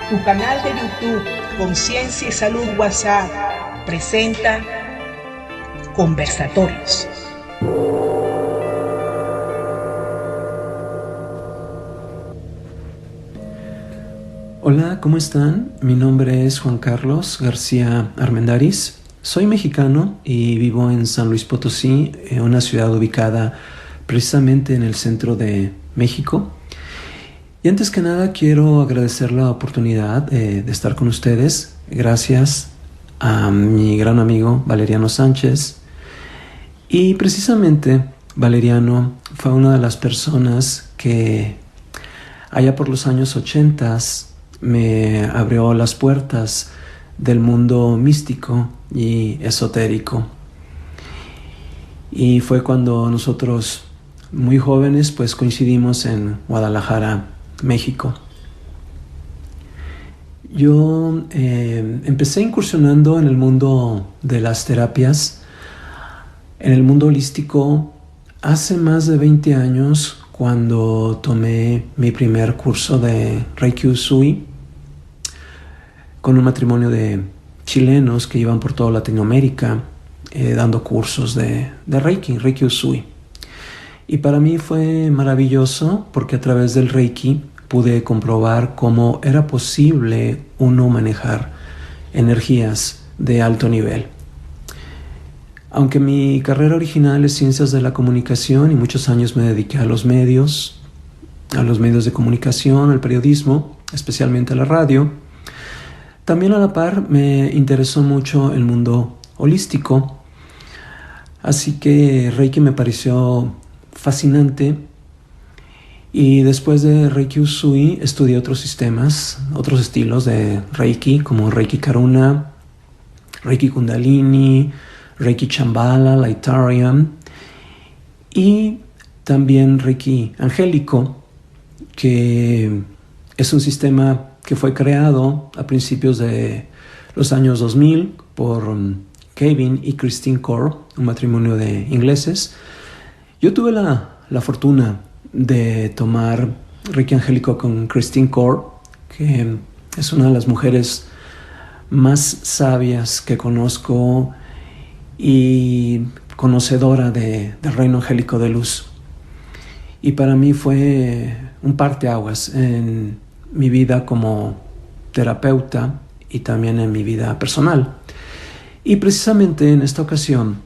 Tu canal de YouTube Conciencia y Salud WhatsApp presenta Conversatorios. Hola, ¿cómo están? Mi nombre es Juan Carlos García Armendáriz. Soy mexicano y vivo en San Luis Potosí, una ciudad ubicada precisamente en el centro de México. Y antes que nada quiero agradecer la oportunidad de estar con ustedes. Gracias a mi gran amigo Valeriano Sánchez. Y precisamente Valeriano fue una de las personas que allá por los años 80 me abrió las puertas del mundo místico y esotérico. Y fue cuando nosotros, muy jóvenes, pues coincidimos en Guadalajara, México. Yo empecé incursionando en el mundo de las terapias, en el mundo holístico, hace más de 20 años, cuando tomé mi primer curso de Reiki Usui con un matrimonio de chilenos que iban por toda Latinoamérica dando cursos de Reiki Usui. Y para mí fue maravilloso porque a través del Reiki pude comprobar cómo era posible uno manejar energías de alto nivel. Aunque mi carrera original es Ciencias de la Comunicación y muchos años me dediqué a los medios de comunicación, al periodismo, especialmente a la radio, también a la par me interesó mucho el mundo holístico. Así que Reiki me pareció fascinante y después de Reiki Usui estudié otros sistemas, otros estilos de Reiki como Reiki Karuna, Reiki Kundalini, Reiki Shambhala, Laitarium y también Reiki Angélico, que es un sistema que fue creado a principios de los años 2000 por Kevin y Christine Core, un matrimonio de ingleses. Yo tuve la fortuna de tomar Reiki Angélico con Christine Core, que es una de las mujeres más sabias que conozco y conocedora del reino angélico de luz. Y para mí fue un parteaguas en mi vida como terapeuta y también en mi vida personal. Y precisamente en esta ocasión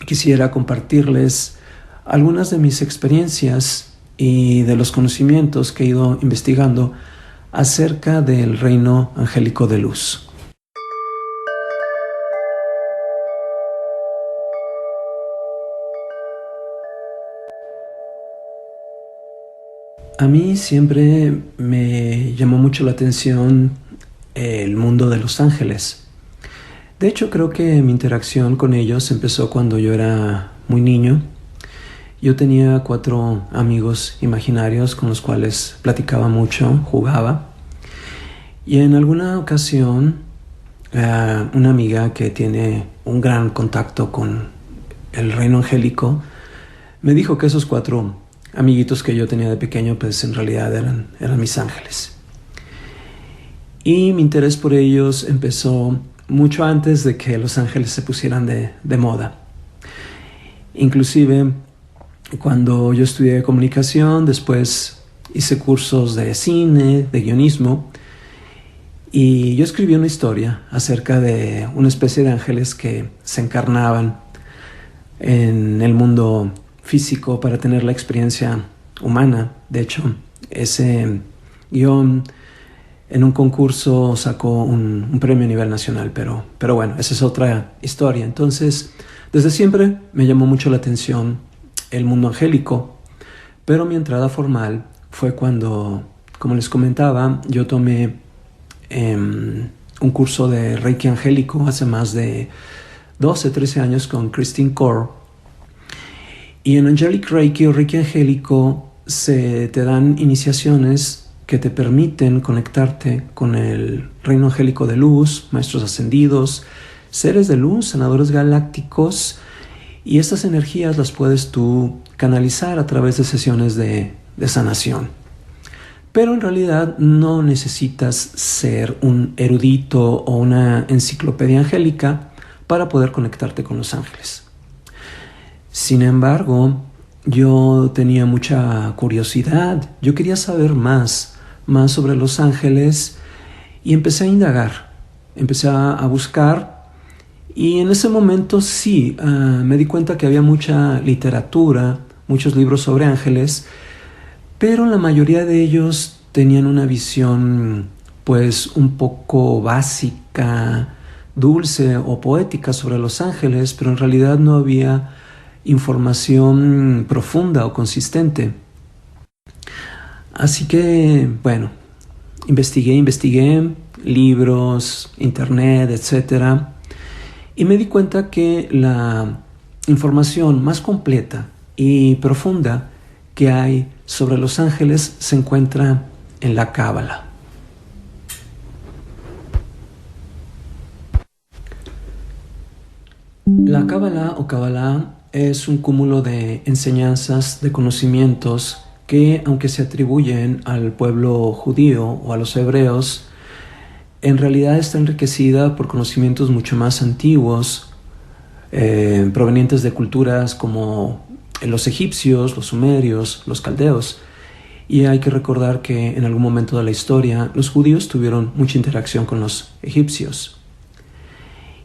quisiera compartirles algunas de mis experiencias y de los conocimientos que he ido investigando acerca del reino angélico de luz. A mí siempre me llamó mucho la atención el mundo de los ángeles. De hecho, creo que mi interacción con ellos empezó cuando yo era muy niño. Yo tenía 4 amigos imaginarios con los cuales platicaba mucho, jugaba. Y en alguna ocasión, una amiga que tiene un gran contacto con el reino angélico me dijo que esos 4 amiguitos que yo tenía de pequeño, pues en realidad eran mis ángeles. Y mi interés por ellos empezó mucho antes de que los ángeles se pusieran de moda. Inclusive, cuando yo estudié comunicación, después hice cursos de cine, de guionismo, y yo escribí una historia acerca de una especie de ángeles que se encarnaban en el mundo físico para tener la experiencia humana. De hecho, ese guión en un concurso sacó un premio a nivel nacional, pero bueno, esa es otra historia. Entonces, desde siempre me llamó mucho la atención el mundo angélico, pero mi entrada formal fue cuando, como les comentaba, yo tomé un curso de Reiki Angélico hace más de 12, 13 años con Christine Core. Y en Angelic Reiki o Reiki Angélico se te dan iniciaciones que te permiten conectarte con el reino angélico de luz, maestros ascendidos, seres de luz, sanadores galácticos, y estas energías las puedes tú canalizar a través de sesiones de sanación. Pero en realidad no necesitas ser un erudito o una enciclopedia angélica para poder conectarte con los ángeles. Sin embargo, yo tenía mucha curiosidad, yo quería saber más sobre los ángeles y empecé a indagar, empecé a buscar y en ese momento sí, me di cuenta que había mucha literatura, muchos libros sobre ángeles, pero la mayoría de ellos tenían una visión pues un poco básica, dulce o poética sobre los ángeles, pero en realidad no había información profunda o consistente. Así que, bueno, investigué libros, internet, etc. Y me di cuenta que la información más completa y profunda que hay sobre los ángeles se encuentra en la Cábala. La Cábala o Kabbalah es un cúmulo de enseñanzas, de conocimientos que, aunque se atribuyen al pueblo judío o a los hebreos, en realidad está enriquecida por conocimientos mucho más antiguos, provenientes de culturas como los egipcios, los sumerios, los caldeos. Y hay que recordar que en algún momento de la historia los judíos tuvieron mucha interacción con los egipcios.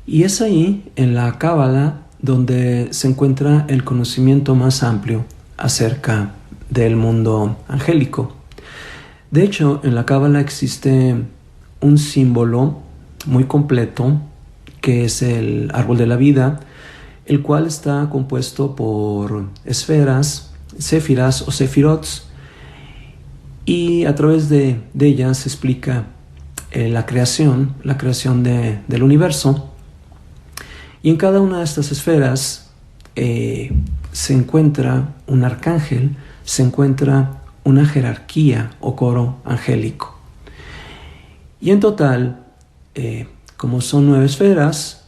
Y es ahí, en la Cábala, donde se encuentra el conocimiento más amplio acerca del mundo angélico. De hecho, en la Cábala existe un símbolo muy completo que es el árbol de la vida, el cual está compuesto por esferas, séfiras o sefirots, y a través de ellas se explica la creación del universo. Y en cada una de estas esferas se encuentra un arcángel, se encuentra una jerarquía o coro angélico. Y en total, como son 9 esferas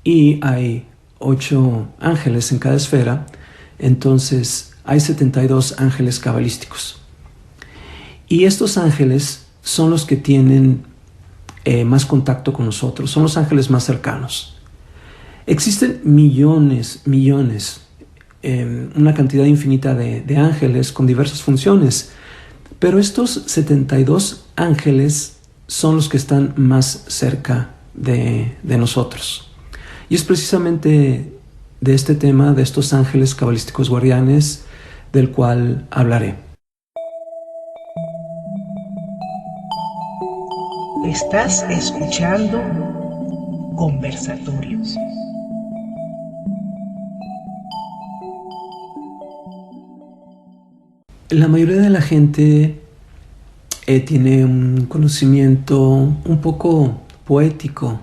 y hay 8 ángeles en cada esfera, entonces hay 72 ángeles cabalísticos. Y estos ángeles son los que tienen más contacto con nosotros, son los ángeles más cercanos. Existen millones, una cantidad infinita de ángeles con diversas funciones, pero estos 72 ángeles son los que están más cerca de nosotros. Y es precisamente de este tema, de estos ángeles cabalísticos guardianes, del cual hablaré. Estás escuchando Conversatorios. La mayoría de la gente tiene un conocimiento un poco poético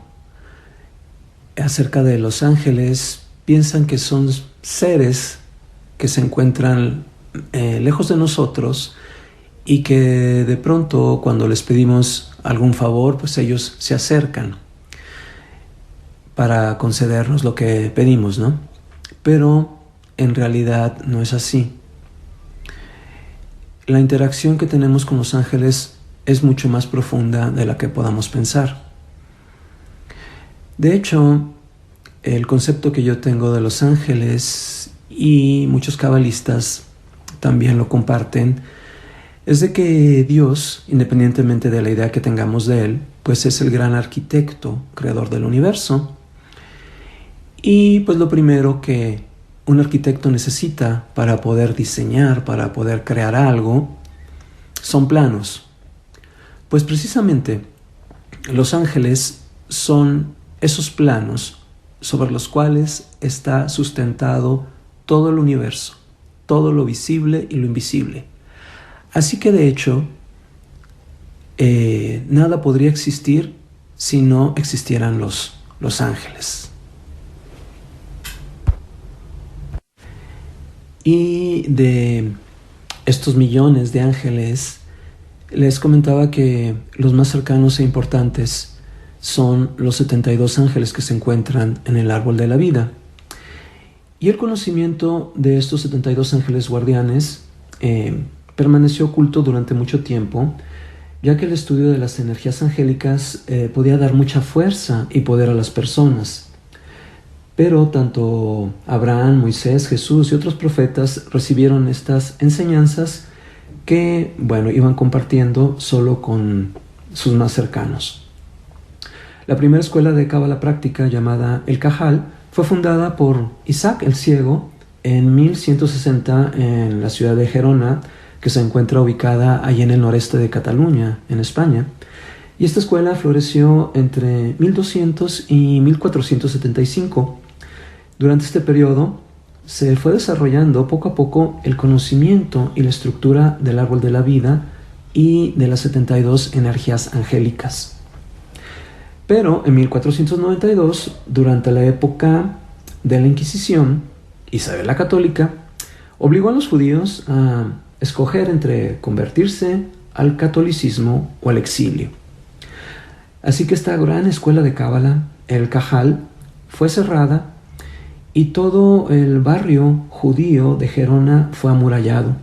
acerca de los ángeles. Piensan que son seres que se encuentran lejos de nosotros y que de pronto cuando les pedimos algún favor, pues ellos se acercan para concedernos lo que pedimos, ¿no? Pero en realidad no es así. La interacción que tenemos con los ángeles es mucho más profunda de la que podamos pensar. De hecho, el concepto que yo tengo de los ángeles, y muchos cabalistas también lo comparten, es de que Dios, independientemente de la idea que tengamos de Él, pues es el gran arquitecto, creador del universo. Y pues lo primero que un arquitecto necesita para poder diseñar, para poder crear algo, son planos. Pues precisamente los ángeles son esos planos sobre los cuales está sustentado todo el universo, todo lo visible y lo invisible. Así que de hecho, nada podría existir si no existieran los ángeles. Y de estos millones de ángeles, les comentaba que los más cercanos e importantes son los 72 ángeles que se encuentran en el árbol de la vida. Y el conocimiento de estos 72 ángeles guardianes permaneció oculto durante mucho tiempo, ya que el estudio de las energías angélicas podía dar mucha fuerza y poder a las personas. Pero tanto Abraham, Moisés, Jesús y otros profetas recibieron estas enseñanzas que, iban compartiendo solo con sus más cercanos. La primera escuela de cábala práctica, llamada el Cajal, fue fundada por Isaac el Ciego en 1160 en la ciudad de Gerona, que se encuentra ubicada allí en el noreste de Cataluña, en España. Y esta escuela floreció entre 1200 y 1475. Durante este periodo se fue desarrollando poco a poco el conocimiento y la estructura del árbol de la vida y de las 72 energías angélicas. Pero en 1492, durante la época de la Inquisición, Isabel la Católica obligó a los judíos a escoger entre convertirse al catolicismo o al exilio. Así que esta gran escuela de cábala, el Cajal, fue cerrada y todo el barrio judío de Gerona fue amurallado.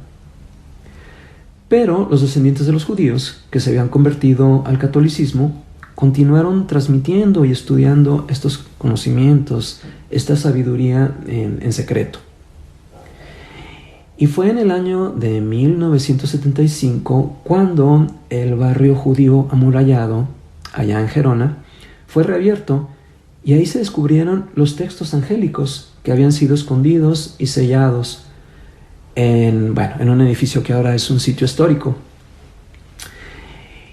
Pero los descendientes de los judíos que se habían convertido al catolicismo continuaron transmitiendo y estudiando estos conocimientos, esta sabiduría en secreto. Y fue en el año de 1975 cuando el barrio judío amurallado, allá en Gerona, fue reabierto y ahí se descubrieron los textos angélicos que habían sido escondidos y sellados en un edificio que ahora es un sitio histórico.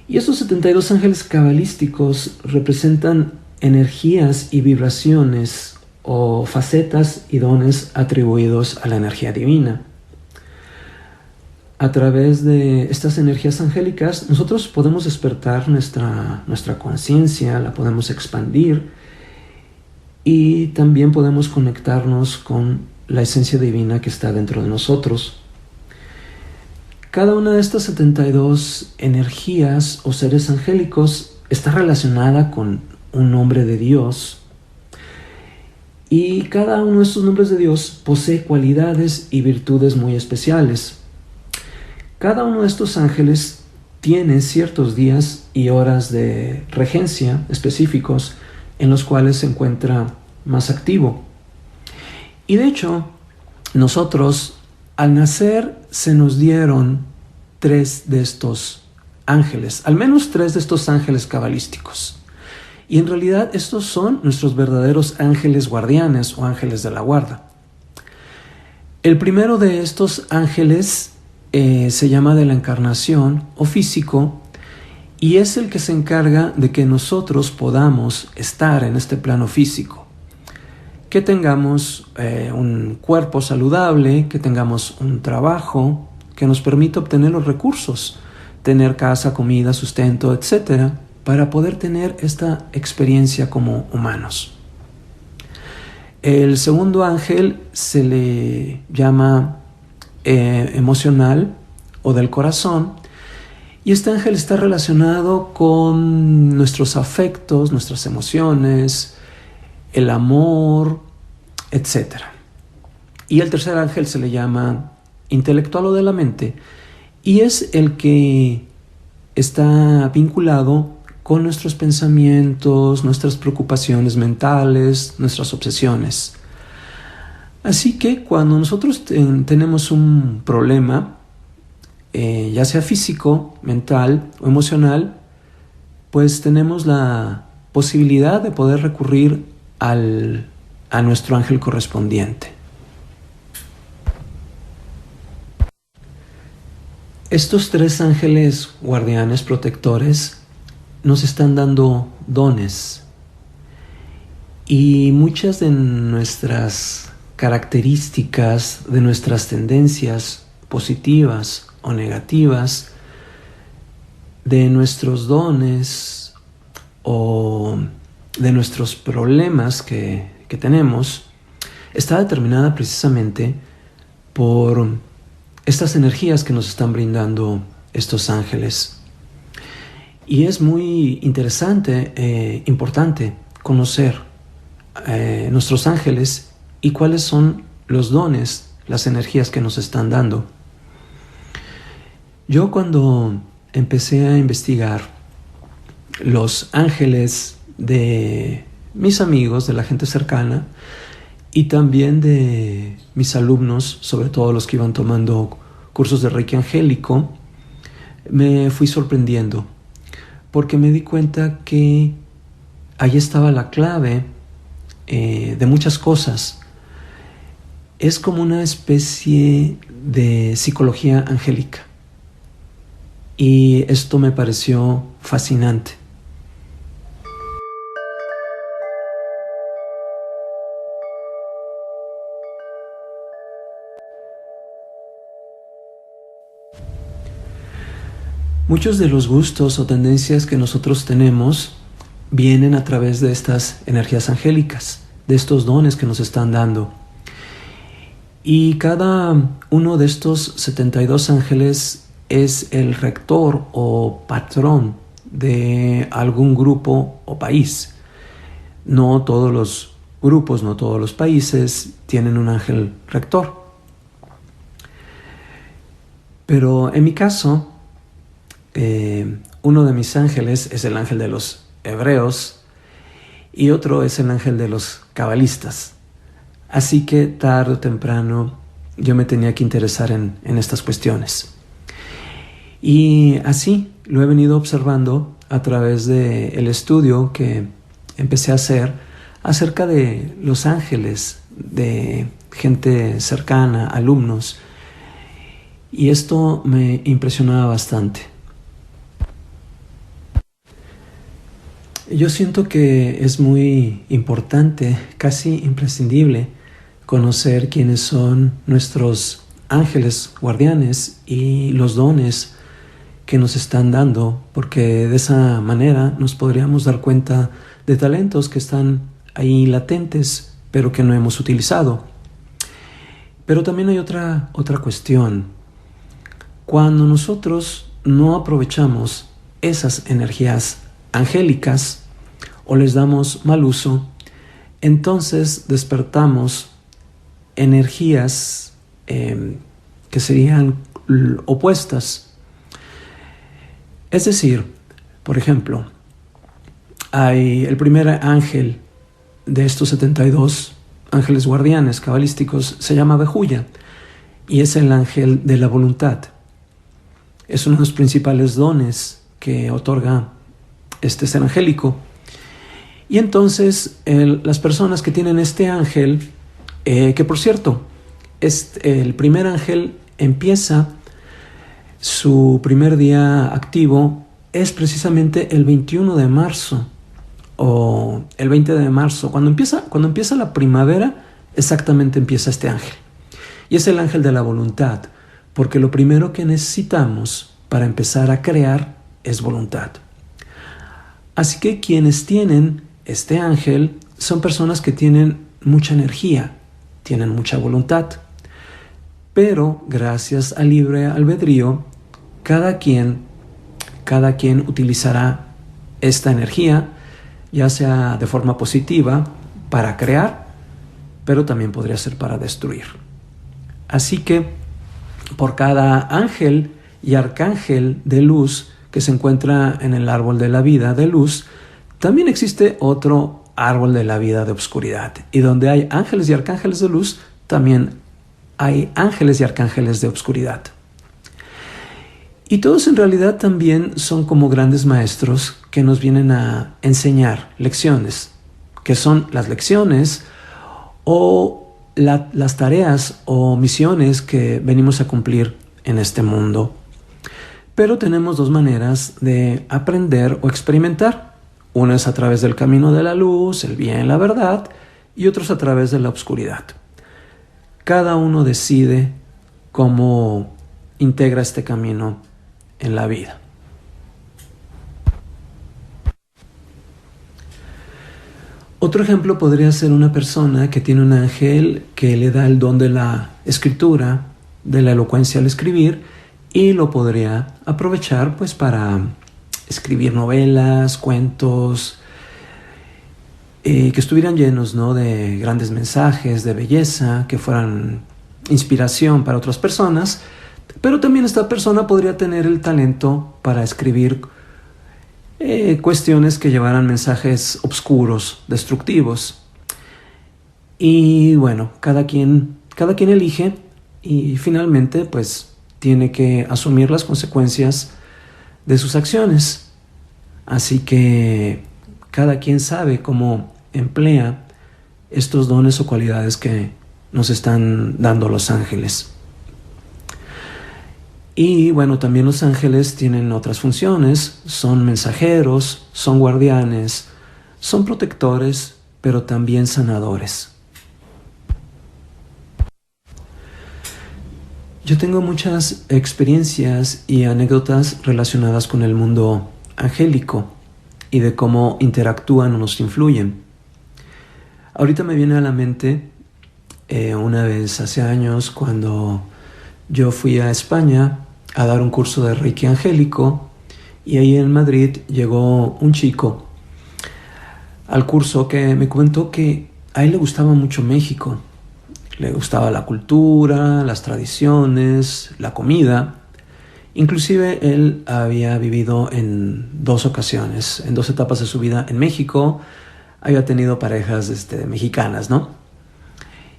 Y estos 72 ángeles cabalísticos representan energías y vibraciones o facetas y dones atribuidos a la energía divina. A través de estas energías angélicas, nosotros podemos despertar nuestra conciencia, la podemos expandir y también podemos conectarnos con la esencia divina que está dentro de nosotros. Cada una de estas 72 energías o seres angélicos está relacionada con un nombre de Dios y cada uno de estos nombres de Dios posee cualidades y virtudes muy especiales. Cada uno de estos ángeles tiene ciertos días y horas de regencia específicos en los cuales se encuentra más activo. Y de hecho, nosotros al nacer se nos dieron 3 de estos ángeles, al menos 3 de estos ángeles cabalísticos. Y en realidad estos son nuestros verdaderos ángeles guardianes o ángeles de la guarda. El primero de estos ángeles se llama de la encarnación o físico y es el que se encarga de que nosotros podamos estar en este plano físico. Que tengamos un cuerpo saludable, que tengamos un trabajo que nos permita obtener los recursos, tener casa, comida, sustento, etc., para poder tener esta experiencia como humanos. El segundo ángel se le llama emocional o del corazón, y este ángel está relacionado con nuestros afectos, nuestras emociones, el amor, etc. Y el tercer ángel se le llama intelectual o de la mente y es el que está vinculado con nuestros pensamientos, nuestras preocupaciones mentales, nuestras obsesiones. Así que cuando nosotros tenemos un problema, ya sea físico, mental o emocional, pues tenemos la posibilidad de poder recurrir a nuestro ángel correspondiente. Estos 3 ángeles guardianes protectores nos están dando dones y muchas de nuestras características, de nuestras tendencias positivas o negativas, de nuestros dones o de nuestros problemas que tenemos, está determinada precisamente por estas energías que nos están brindando estos ángeles. Y es muy interesante, importante conocer nuestros ángeles y cuáles son los dones, las energías que nos están dando. Yo cuando empecé a investigar los ángeles de mis amigos, de la gente cercana, y también de mis alumnos, sobre todo los que iban tomando cursos de Reiki angélico, me fui sorprendiendo, porque me di cuenta que ahí estaba la clave de muchas cosas. Es como una especie de psicología angélica, y esto me pareció fascinante. Muchos de los gustos o tendencias que nosotros tenemos vienen a través de estas energías angélicas, de estos dones que nos están dando. Y cada uno de estos 72 ángeles es el rector o patrón de algún grupo o país. No todos los grupos, no todos los países tienen un ángel rector. Pero en mi caso, uno de mis ángeles es el ángel de los hebreos y otro es el ángel de los cabalistas. Así que tarde o temprano yo me tenía que interesar en estas cuestiones. Y así lo he venido observando a través del estudio que empecé a hacer acerca de los ángeles, de gente cercana, alumnos. Y esto me impresionaba bastante. Yo siento que es muy importante, casi imprescindible, conocer quiénes son nuestros ángeles guardianes y los dones que nos están dando, porque de esa manera nos podríamos dar cuenta de talentos que están ahí latentes, pero que no hemos utilizado. Pero también hay otra cuestión. Cuando nosotros no aprovechamos esas energías angélicas o les damos mal uso, entonces despertamos energías que serían opuestas. Es decir, por ejemplo, hay el primer ángel de estos 72 ángeles guardianes cabalísticos, se llama Bejuya, y es el ángel de la voluntad. Es uno de los principales dones que otorga este ser angélico. Y entonces las personas que tienen este ángel, que por cierto, el primer ángel empieza su primer día activo, es precisamente el 21 de marzo o el 20 de marzo. Cuando empieza la primavera, exactamente empieza este ángel. Y es el ángel de la voluntad, porque lo primero que necesitamos para empezar a crear es voluntad. Así que quienes tienen este ángel son personas que tienen mucha energía, tienen mucha voluntad, pero gracias al libre albedrío, cada quien utilizará esta energía, ya sea de forma positiva para crear, pero también podría ser para destruir. Así que por cada ángel y arcángel de luz que se encuentra en el árbol de la vida de luz, también existe otro árbol de la vida de oscuridad. Y donde hay ángeles y arcángeles de luz, también hay ángeles y arcángeles de oscuridad. Y todos en realidad también son como grandes maestros que nos vienen a enseñar lecciones, que son las lecciones o las tareas o misiones que venimos a cumplir en este mundo. Pero tenemos dos maneras de aprender o experimentar. Una es a través del camino de la luz, el bien, la verdad, y otros a través de la oscuridad. Cada uno decide cómo integra este camino en la vida. Otro ejemplo podría ser una persona que tiene un ángel que le da el don de la escritura, de la elocuencia al escribir, y lo podría aprovechar pues para escribir novelas, cuentos, que estuvieran llenos, ¿no?, de grandes mensajes, de belleza, que fueran inspiración para otras personas, Pero también esta persona podría tener el talento para escribir cuestiones que llevaran mensajes oscuros, destructivos. Y bueno, cada quien elige y finalmente pues tiene que asumir las consecuencias de sus acciones. Así que cada quien sabe cómo emplea estos dones o cualidades que nos están dando los ángeles. Y bueno, también los ángeles tienen otras funciones, son mensajeros, son guardianes, son protectores, pero también sanadores. Yo tengo muchas experiencias y anécdotas relacionadas con el mundo angélico y de cómo interactúan o nos influyen. Ahorita me viene a la mente una vez hace años cuando yo fui a España a dar un curso de Reiki angélico y ahí en Madrid llegó un chico al curso que me comentó que a él le gustaba mucho México. Le gustaba la cultura, las tradiciones, la comida. Inclusive él había vivido en 2 ocasiones, en 2 etapas de su vida en México. Había tenido parejas mexicanas, ¿no?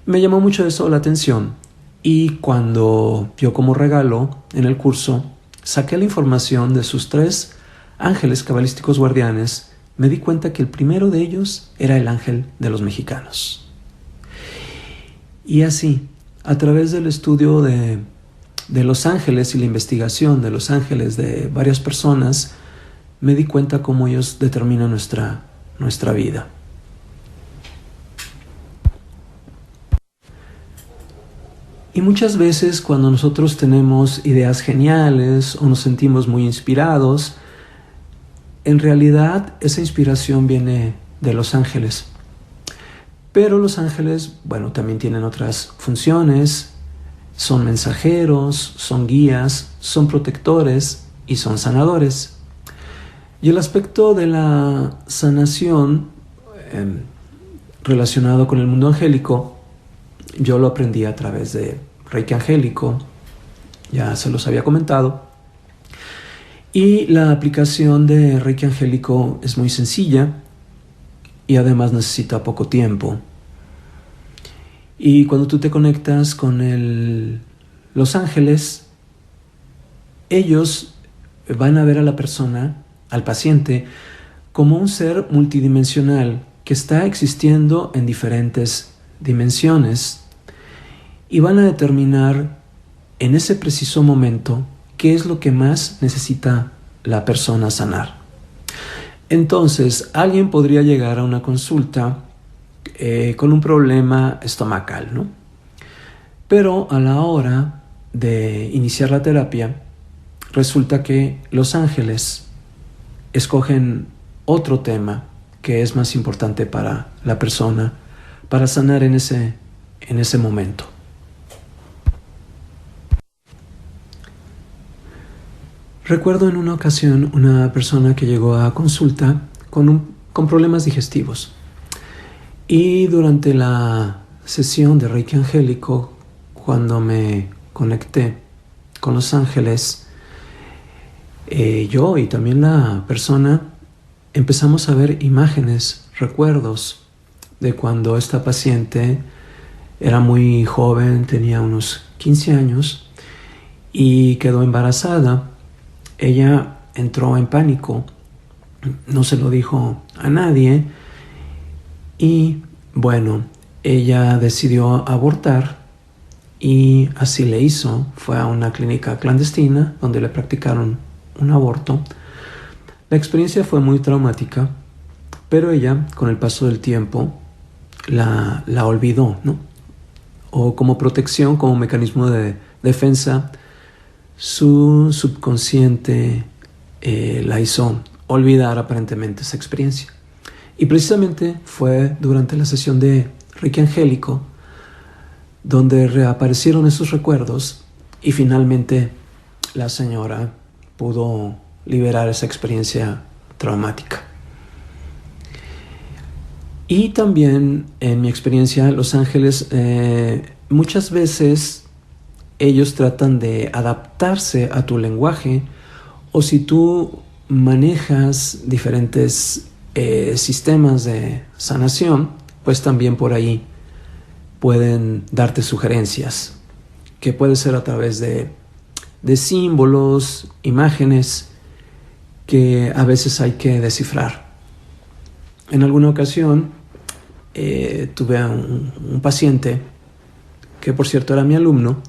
Me llamó mucho eso la atención. Y cuando yo como regalo en el curso saqué la información de sus 3 ángeles cabalísticos guardianes, me di cuenta que el primero de ellos era el ángel de los mexicanos. Y así, a través del estudio de los ángeles y la investigación de los ángeles de varias personas, me di cuenta cómo ellos determinan nuestra vida. Y muchas veces cuando nosotros tenemos ideas geniales o nos sentimos muy inspirados, en realidad esa inspiración viene de los ángeles. Pero los ángeles, bueno, también tienen otras funciones, son mensajeros, son guías, son protectores y son sanadores. Y el aspecto de la sanación relacionado con el mundo angélico, yo lo aprendí a través de Reiki angélico, ya se los había comentado. Y la aplicación de Reiki angélico es muy sencilla y además necesita poco tiempo. Y cuando tú te conectas con los ángeles, ellos van a ver a la persona, al paciente, como un ser multidimensional que está existiendo en diferentes dimensiones y van a determinar en ese preciso momento qué es lo que más necesita la persona sanar. Entonces, alguien podría llegar a una consulta con un problema estomacal, ¿no? Pero a la hora de iniciar la terapia, resulta que los ángeles escogen otro tema que es más importante para la persona, para sanar en ese momento. Recuerdo en una ocasión una persona que llegó a consulta con problemas digestivos. Y durante la sesión de Reiki angélico, cuando me conecté con los ángeles, yo y también la persona empezamos a ver imágenes, recuerdos de cuando esta paciente era muy joven, tenía unos 15 años y quedó embarazada. Ella entró en pánico, no se lo dijo a nadie y bueno, ella decidió abortar y así le hizo. Fue a una clínica clandestina donde le practicaron un aborto. La experiencia fue muy traumática, pero ella, con el paso del tiempo, la olvidó, ¿no? O como protección, como mecanismo de defensa, su subconsciente la hizo olvidar aparentemente esa experiencia. Y precisamente fue durante la sesión de Reiki angélico donde reaparecieron esos recuerdos y finalmente la señora pudo liberar esa experiencia traumática. Y también en mi experiencia, los ángeles muchas veces ellos tratan de adaptarse a tu lenguaje, o si tú manejas diferentes sistemas de sanación, pues también por ahí pueden darte sugerencias, que puede ser a través de símbolos, imágenes, que a veces hay que descifrar. En alguna ocasión tuve a un paciente, que por cierto era mi alumno,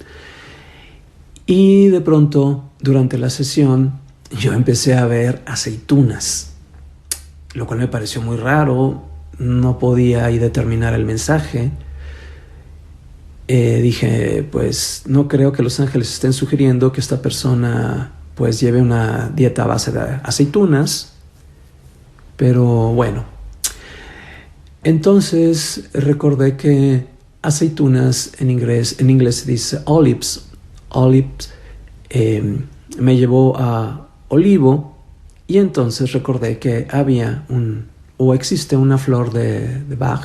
y de pronto durante la sesión yo empecé a ver aceitunas, lo cual me pareció muy raro. No podía ahí determinar el mensaje. Dije, pues no creo que los ángeles estén sugiriendo que esta persona pues lleve una dieta a base de aceitunas, pero bueno. Entonces recordé que aceitunas en inglés se dice olives. Olives me llevó a olivo, y entonces recordé que había existe una flor de Bach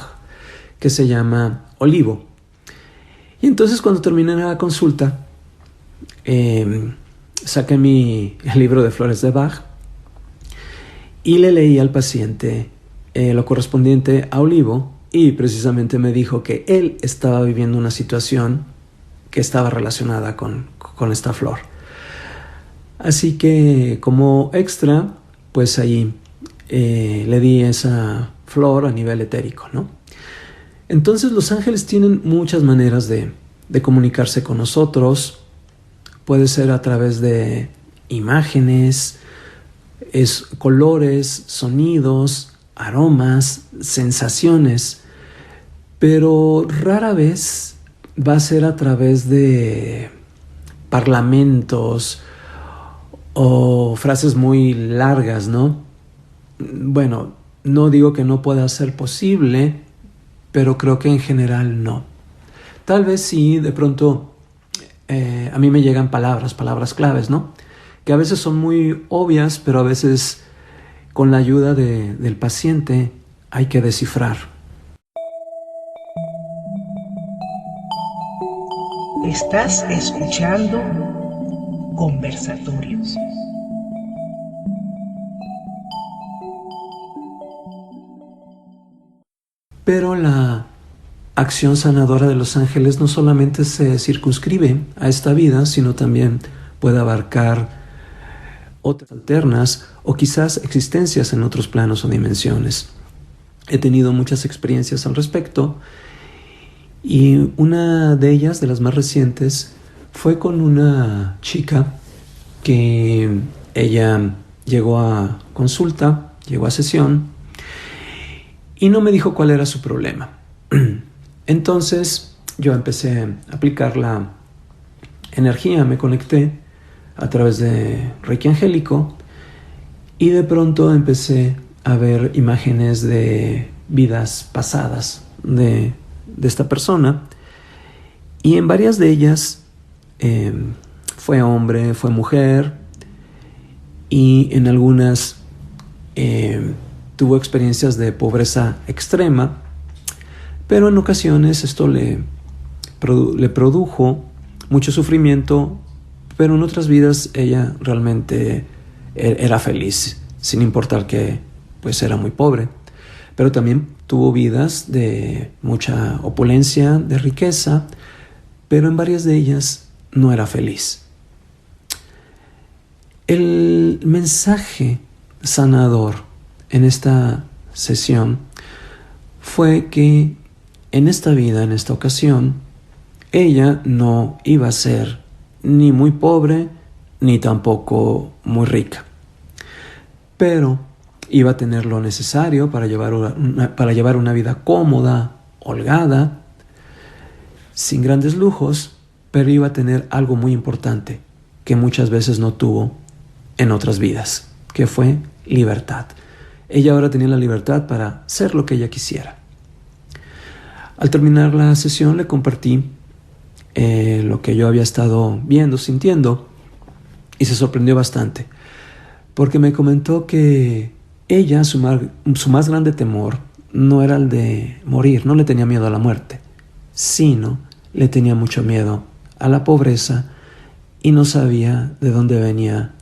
que se llama olivo. Y entonces cuando terminé la consulta, saqué el libro de flores de Bach y le leí al paciente lo correspondiente a olivo, y precisamente me dijo que él estaba viviendo una situación que estaba relacionada con esta flor. Así que como extra, pues ahí le di esa flor a nivel etérico, ¿no? Entonces los ángeles tienen muchas maneras de comunicarse con nosotros. Puede ser a través de imágenes, colores, sonidos, aromas, sensaciones, pero rara vez va a ser a través de parlamentos o frases muy largas, ¿no? Bueno, no digo que no pueda ser posible, pero creo que en general no. Tal vez sí, de pronto a mí me llegan palabras claves, ¿no? Que a veces son muy obvias, pero a veces con la ayuda del paciente hay que descifrar. Estás escuchando Conversatorios. Pero la acción sanadora de los ángeles no solamente se circunscribe a esta vida, sino también puede abarcar otras alternas o quizás existencias en otros planos o dimensiones. He tenido muchas experiencias al respecto, y una de ellas, de las más recientes, fue con una chica que ella llegó a consulta, llegó a sesión, y no me dijo cuál era su problema. Entonces yo empecé a aplicar la energía, me conecté a través de Reiki angélico, y de pronto empecé a ver imágenes de vidas pasadas de esta persona, y en varias de ellas fue hombre, fue mujer, y en algunas tuvo experiencias de pobreza extrema, pero en ocasiones esto le produjo mucho sufrimiento, pero en otras vidas ella realmente era feliz, sin importar que pues era muy pobre. Pero también tuvo vidas de mucha opulencia, de riqueza, pero en varias de ellas no era feliz. El mensaje sanador en esta sesión fue que en esta vida, en esta ocasión, ella no iba a ser ni muy pobre ni tampoco muy rica, pero iba a tener lo necesario para llevar una vida cómoda, holgada, sin grandes lujos, pero iba a tener algo muy importante que muchas veces no tuvo en otras vidas, que fue libertad. Ella ahora tenía la libertad para ser lo que ella quisiera. Al terminar la sesión le compartí lo que yo había estado viendo, sintiendo, y se sorprendió bastante, porque me comentó que ella, su más grande temor no era el de morir, no le tenía miedo a la muerte, sino le tenía mucho miedo a la pobreza y no sabía de dónde venía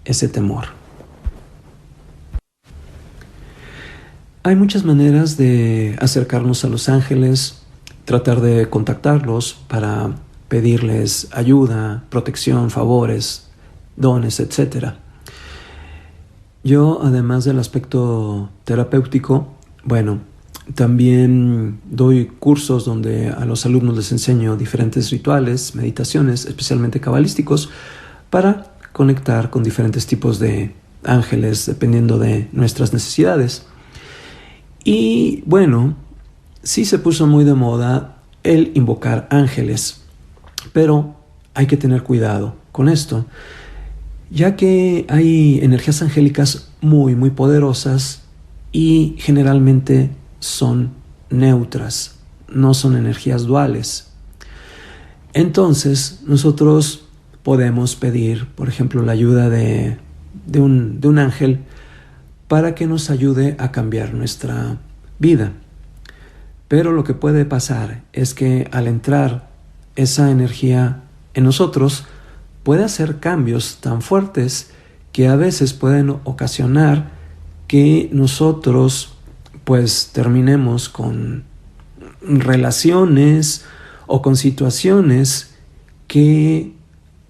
ese temor. Hay muchas maneras de acercarnos a los ángeles, tratar de contactarlos para pedirles ayuda, protección, favores, dones, etc. Yo, además del aspecto terapéutico, también doy cursos donde a los alumnos les enseño diferentes rituales, meditaciones, especialmente cabalísticos, para conectar con diferentes tipos de ángeles dependiendo de nuestras necesidades. Y sí se puso muy de moda el invocar ángeles, pero hay que tener cuidado con esto, ya que hay energías angélicas muy, muy poderosas y generalmente son neutras, no son energías duales. Entonces, nosotros podemos pedir, por ejemplo, la ayuda de un ángel para que nos ayude a cambiar nuestra vida. Pero lo que puede pasar es que al entrar esa energía en nosotros, puede hacer cambios tan fuertes que a veces pueden ocasionar que nosotros terminemos con relaciones o con situaciones que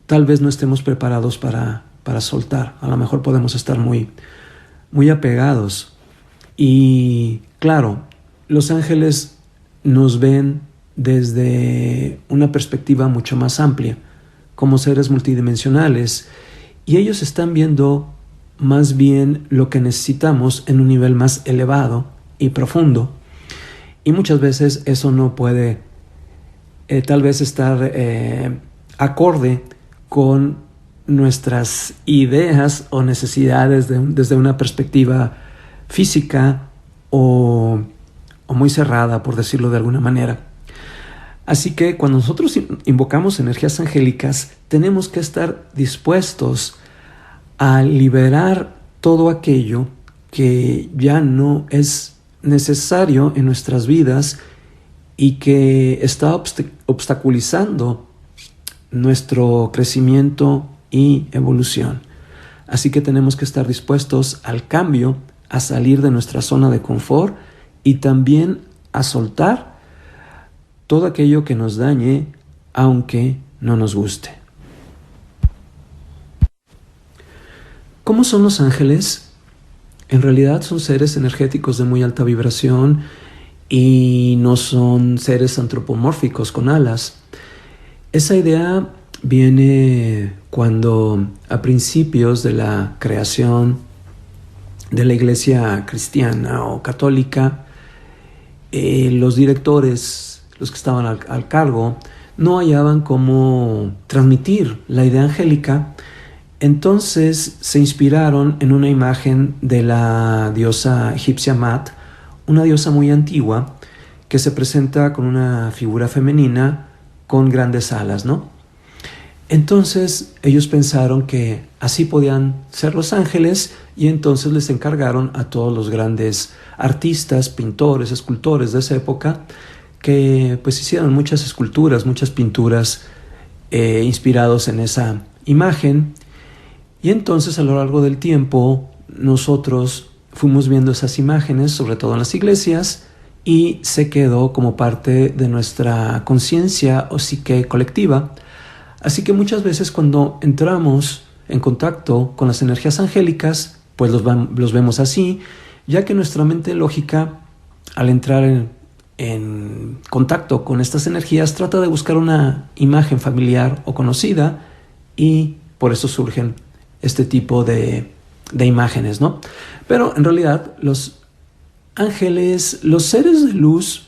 tal vez no estemos preparados para soltar. A lo mejor podemos estar muy, muy apegados. Y claro, los ángeles nos ven desde una perspectiva mucho más amplia, como seres multidimensionales, y ellos están viendo más bien lo que necesitamos en un nivel más elevado y profundo. Y muchas veces eso no puede tal vez estar acorde con nuestras ideas o necesidades desde una perspectiva física o muy cerrada, por decirlo de alguna manera. Así que cuando nosotros invocamos energías angélicas, tenemos que estar dispuestos a liberar todo aquello que ya no es necesario en nuestras vidas y que está obstaculizando nuestro crecimiento y evolución. Así que tenemos que estar dispuestos al cambio, a salir de nuestra zona de confort y también a soltar todo aquello que nos dañe, aunque no nos guste. ¿Cómo son los ángeles? En realidad son seres energéticos de muy alta vibración y no son seres antropomórficos con alas. Esa idea viene cuando a principios de la creación de la iglesia cristiana o católica, los directores, los que estaban al cargo, no hallaban cómo transmitir la idea angélica. Entonces se inspiraron en una imagen de la diosa egipcia Mat, una diosa muy antigua que se presenta con una figura femenina con grandes alas, ¿no? Entonces ellos pensaron que así podían ser los ángeles y entonces les encargaron a todos los grandes artistas, pintores, escultores de esa época que hicieron muchas esculturas, muchas pinturas inspirados en esa imagen. Y entonces a lo largo del tiempo nosotros fuimos viendo esas imágenes, sobre todo en las iglesias, y se quedó como parte de nuestra conciencia o psique colectiva. Así que muchas veces cuando entramos en contacto con las energías angélicas, los vemos así, ya que nuestra mente lógica, al entrar en contacto con estas energías, trata de buscar una imagen familiar o conocida y por eso surgen este tipo de imágenes, ¿no? Pero en realidad los ángeles, los seres de luz,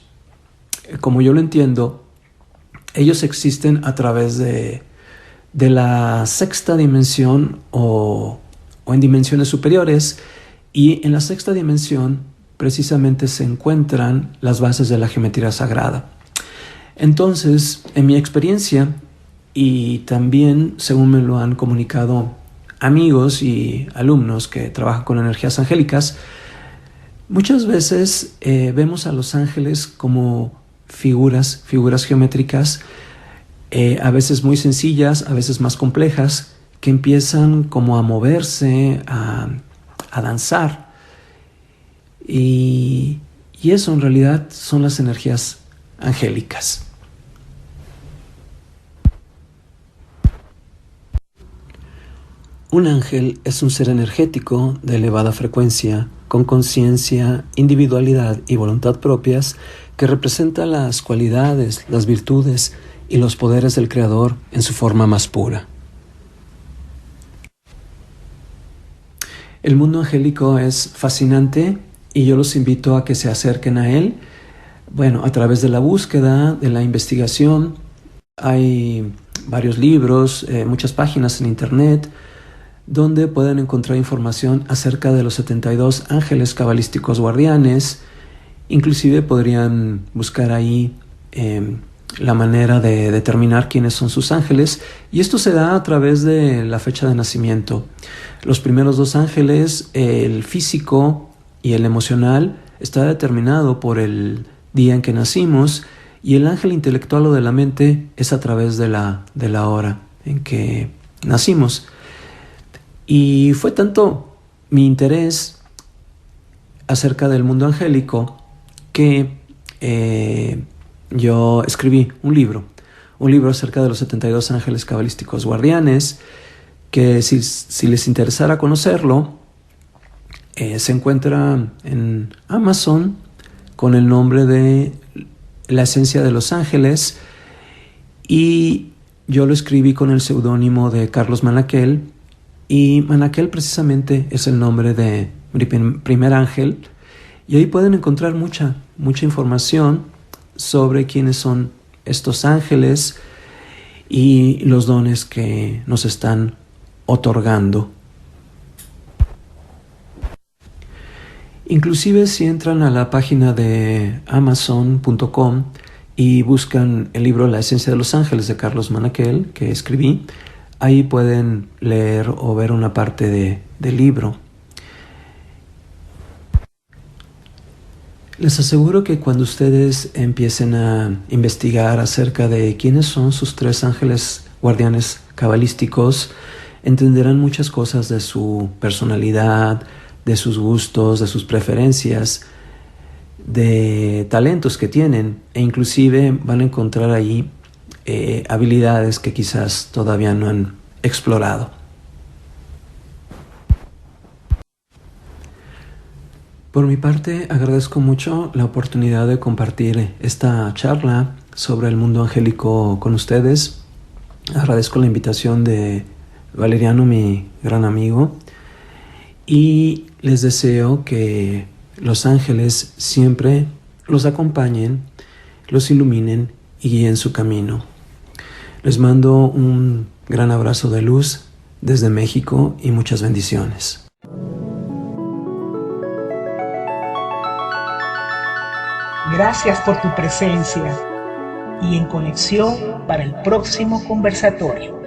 como yo lo entiendo, ellos existen a través de la sexta dimensión o en dimensiones superiores, y en la sexta dimensión precisamente se encuentran las bases de la geometría sagrada. Entonces, en mi experiencia, y también según me lo han comunicado amigos y alumnos que trabajan con energías angélicas, muchas veces vemos a los ángeles como figuras geométricas a veces muy sencillas, a veces más complejas, que empiezan como a moverse, a danzar. Y eso en realidad son las energías angélicas. Un ángel es un ser energético de elevada frecuencia, con conciencia, individualidad y voluntad propias, que representa las cualidades, las virtudes y los poderes del Creador en su forma más pura. El mundo angélico es fascinante y yo los invito a que se acerquen a él. Bueno, a través de la búsqueda, de la investigación, hay varios libros, muchas páginas en internet, donde pueden encontrar información acerca de los 72 ángeles cabalísticos guardianes. Inclusive podrían buscar ahí la manera de determinar quiénes son sus ángeles, y esto se da a través de la fecha de nacimiento. Los primeros 2 ángeles, el físico y el emocional, está determinado por el día en que nacimos, y el ángel intelectual o de la mente es a través de la hora en que nacimos. Y fue tanto mi interés acerca del mundo angélico que yo escribí un libro acerca de los 72 ángeles cabalísticos guardianes, que si les interesara conocerlo, se encuentra en Amazon con el nombre de La Esencia de los Ángeles, y yo lo escribí con el seudónimo de Carlos Manaquel. Y Manaquel precisamente es el nombre de mi primer ángel, y ahí pueden encontrar mucha información sobre quiénes son estos ángeles y los dones que nos están otorgando. Inclusive si entran a la página de amazon.com y buscan el libro La Esencia de los Ángeles de Carlos Manaquel, que escribí, ahí pueden leer o ver una parte del libro. Les aseguro que cuando ustedes empiecen a investigar acerca de quiénes son sus 3 ángeles guardianes cabalísticos, entenderán muchas cosas de su personalidad, de sus gustos, de sus preferencias, de talentos que tienen, e inclusive van a encontrar ahí habilidades que quizás todavía no han explorado. Por mi parte, agradezco mucho la oportunidad de compartir esta charla sobre el mundo angélico con ustedes. Agradezco la invitación de Valeriano, mi gran amigo, y les deseo que los ángeles siempre los acompañen, los iluminen y guíen su camino. Les mando un gran abrazo de luz desde México y muchas bendiciones. Gracias por tu presencia y en conexión para el próximo conversatorio.